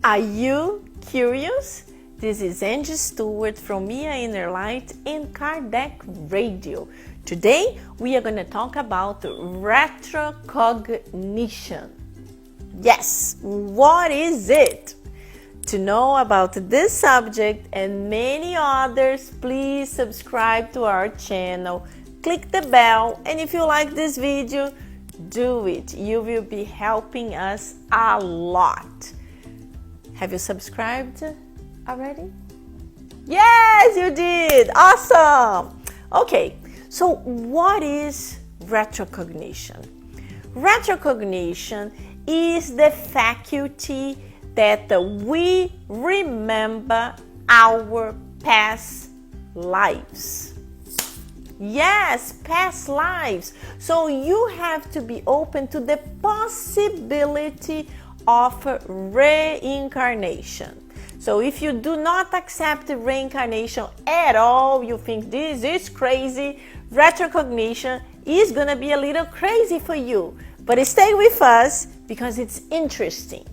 Are you curious? This is Angie Stewart from InnerLight and Kardec Radio. Today we are going to talk about retrocognition. Yes, what is it? To know about this subject and many others, please subscribe to our channel, click the bell, and if you like this video, do it. You will be helping us a lot. Have you subscribed already? Yes, you did. Awesome. Okay, so what is retrocognition? Retrocognition is the faculty that we remember our past lives. Yes, past lives. So you have to be open to the possibility of reincarnation. So if you do not accept reincarnation at all, you think this is crazy, retrocognition is going to be a little crazy for you. But stay with us because it's interesting.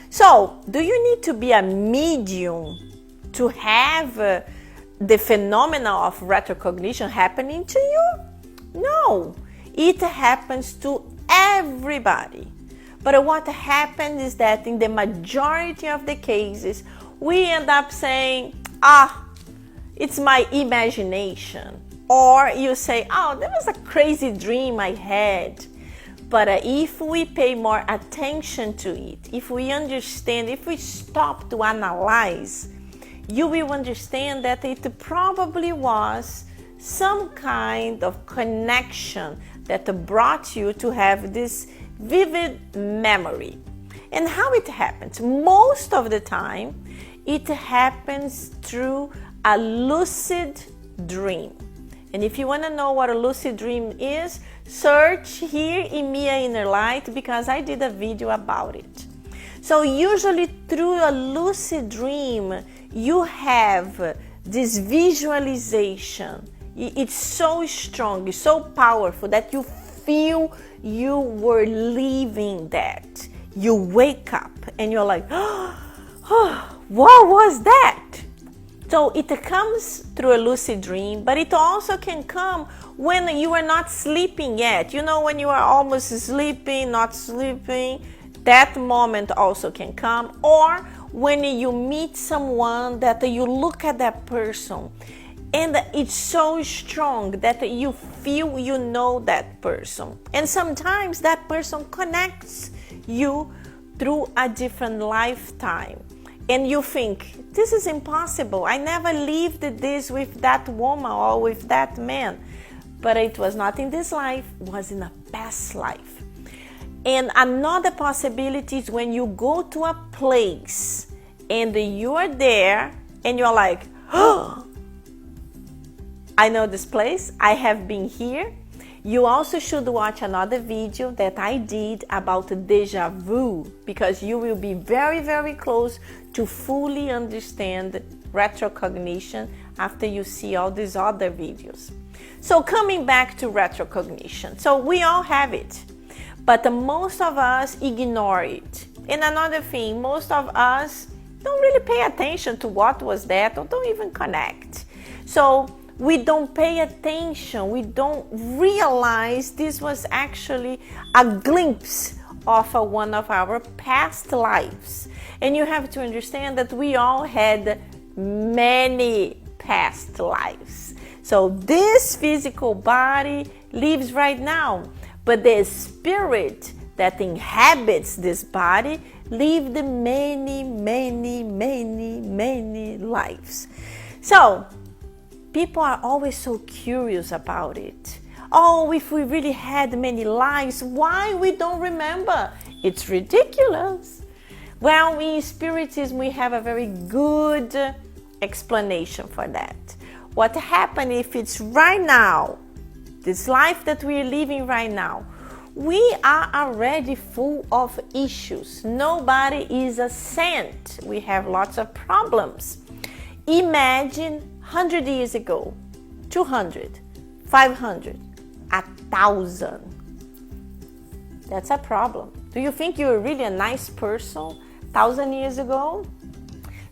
So, do you need to be a medium to have the phenomena of retrocognition happening to you? No, it happens to everybody. But what happens is that in the majority of the cases, we end up saying, it's my imagination. Or you say, that was a crazy dream I had. But if we pay more attention to it, if we understand, if we stop to analyze, you will understand that it probably was some kind of connection that brought you to have this vivid memory. And how it happens? Most of the time, it happens through a lucid dream. And if you want to know what a lucid dream is, search here in InnerLight because I did a video about it. So usually through a lucid dream, you have this visualization. It's so strong, it's so powerful that you feel you were living that. You wake up and you're like, what was that? So it comes through a lucid dream, but it also can come when you are not sleeping yet. You know, when you are almost sleeping, not sleeping, that moment also can come. Or when you meet someone that you look at that person and it's so strong that you feel you know that person. And sometimes that person connects you through a different lifetime. And you think, this is impossible. I never lived this with that woman or with that man. But it was not in this life, it was in a past life. And another possibility is when you go to a place and you are there and you're like, I know this place, I have been here. You also should watch another video that I did about deja vu because you will be very, very close to fully understand retrocognition after you see all these other videos. So coming back to retrocognition, so we all have it, but most of us ignore it. And another thing, most of us don't really pay attention to what was that or don't even connect. So we don't pay attention, we don't realize this was actually a glimpse of one of our past lives. And you have to understand that we all had many past lives. So this physical body lives right now, but the spirit that inhabits this body lived many, many, many, many lives. So people are always so curious about it. If we really had many lives, why we don't remember? It's ridiculous. Well, in Spiritism, we have a very good explanation for that. What happened if it's right now, this life that we're living right now, we are already full of issues. Nobody is a saint. We have lots of problems. Imagine 100 years ago, 200, 500, 1,000. That's a problem. Do you think you're really a nice person 1,000 years ago?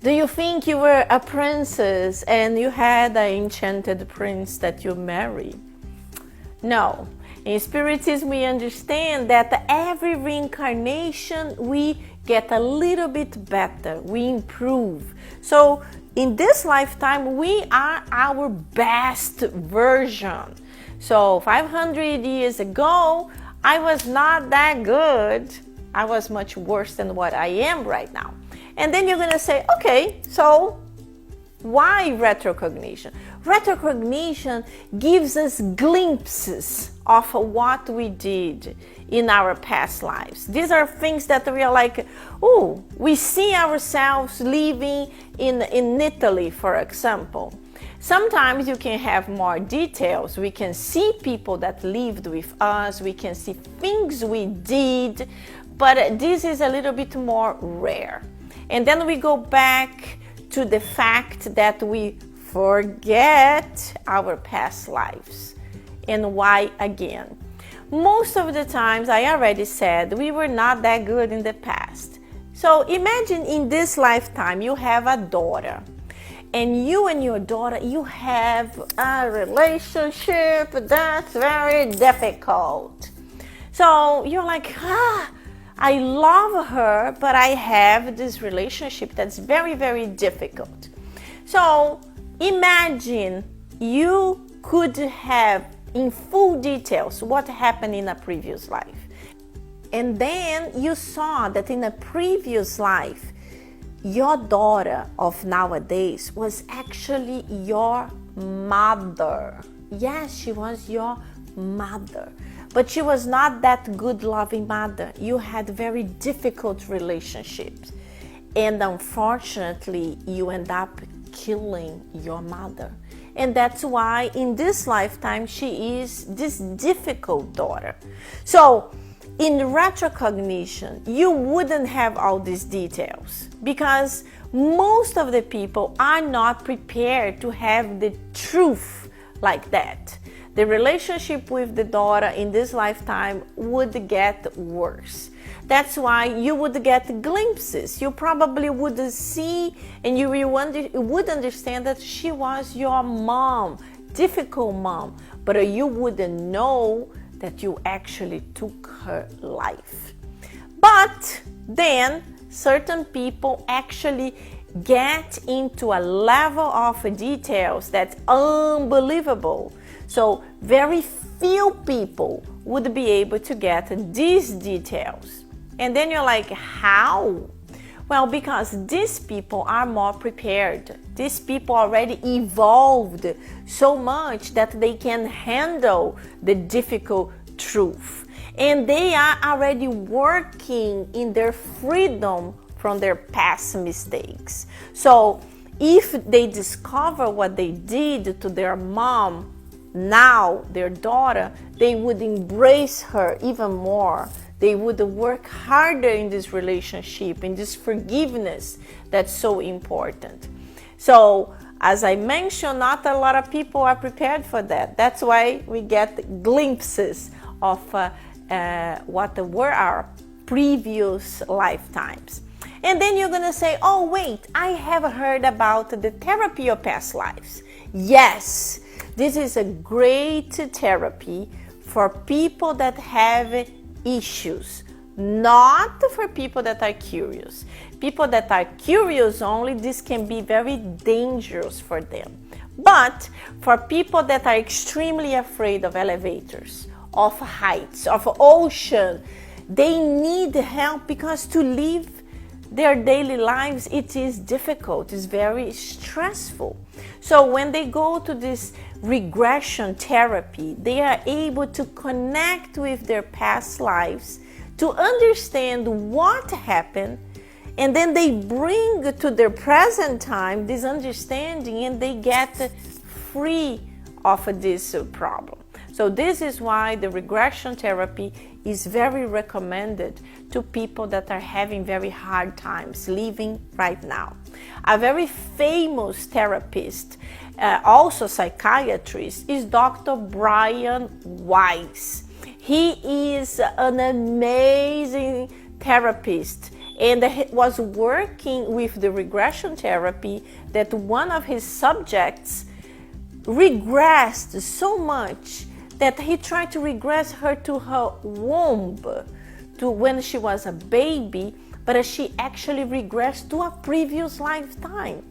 Do you think you were a princess and you had an enchanted prince that you married? No. In Spiritism, we understand that every reincarnation we get a little bit better, we improve. So in this lifetime, we are our best version. So 500 years ago, I was not that good. I was much worse than what I am right now. And then you're going to say, okay, so why retrocognition? Retrocognition gives us glimpses of what we did in our past lives. These are things that we are like, oh, we see ourselves living in Italy, for example. Sometimes you can have more details. We can see people that lived with us. We can see things we did, but this is a little bit more rare. And then we go back to the fact that we forget our past lives. And why again? Most of the times, I already said, we were not that good in the past. So imagine in this lifetime, you have a daughter. And you and your daughter, you have a relationship that's very difficult. So you're like, I love her, but I have this relationship that's very, very difficult. So imagine you could have in full details what happened in a previous life. And then you saw that in a previous life, your daughter of nowadays was actually your mother. Yes, she was your mother. But she was not that good loving mother. You had very difficult relationships. And unfortunately, you end up killing your mother. And that's why in this lifetime, she is this difficult daughter. So in retrocognition, you wouldn't have all these details because most of the people are not prepared to have the truth like that. The relationship with the daughter in this lifetime would get worse. That's why you would get glimpses. You probably would see and you would understand that she was your mom, difficult mom, but you wouldn't know that you actually took her life. But then certain people actually get into a level of details that's unbelievable. So very few people would be able to get these details. And then you're like, how? Well, because these people are more prepared. These people already evolved so much that they can handle the difficult truth. And they are already working in their freedom from their past mistakes. So if they discover what they did to their mom, now their daughter, they would embrace her even more. They would work harder in this relationship, in this forgiveness that's so important. So as I mentioned, not a lot of people are prepared for that. That's why we get glimpses of what were our previous lifetimes. And then you're going to say, oh, wait, I have heard about the therapy of past lives. Yes, this is a great therapy for people that have issues, not for people that are curious. People that are curious only, this can be very dangerous for them. But for people that are extremely afraid of elevators, of heights, of ocean, they need help because to live their daily lives, it is difficult, it's very stressful. So when they go to this regression therapy, they are able to connect with their past lives to understand what happened, and then they bring to their present time this understanding and they get free of this problem. So this is why the regression therapy is very recommended to people that are having very hard times living right now. A very famous therapist, also psychiatrist, is Dr. Brian Weiss. He is an amazing therapist and he was working with the regression therapy that one of his subjects regressed so much that he tried to regress her to her womb, to when she was a baby, but she actually regressed to a previous lifetime.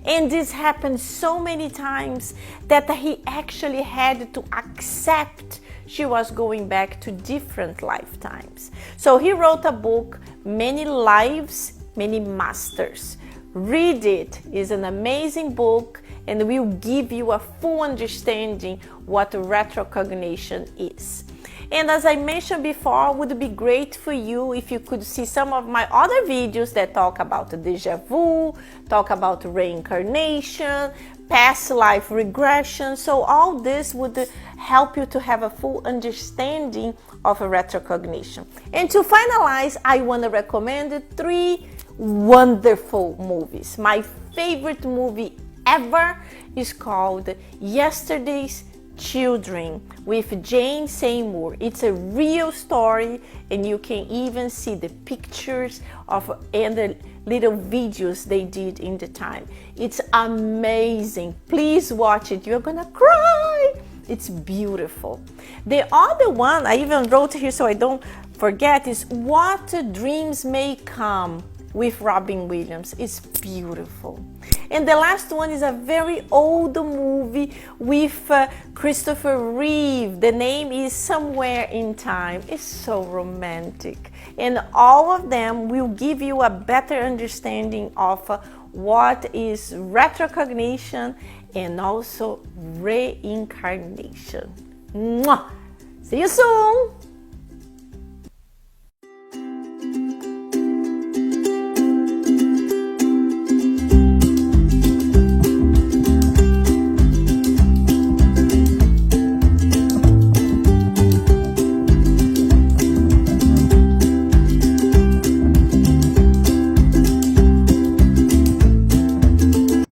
And this happened so many times that he actually had to accept she was going back to different lifetimes. So he wrote a book, Many Lives, Many Masters. Read it. It's an amazing book and will give you a full understanding what retrocognition is. And as I mentioned before, it would be great for you if you could see some of my other videos that talk about deja vu, talk about reincarnation, past life regression. So all this would help you to have a full understanding of retrocognition. And to finalize, I want to recommend 3 wonderful movies. My favorite movie ever is called Yesterday's Children with Jane Seymour. It's a real story, and you can even see the pictures of and the little videos they did in the time. It's amazing. Please watch it. You're gonna cry. It's beautiful. The other one I even wrote here so I don't forget is What Dreams May Come with Robin Williams. It's beautiful. And the last one is a very old movie with Christopher Reeve. The name is Somewhere in Time. It's so romantic. And all of them will give you a better understanding of what is retrocognition and also reincarnation. Mwah! See you soon!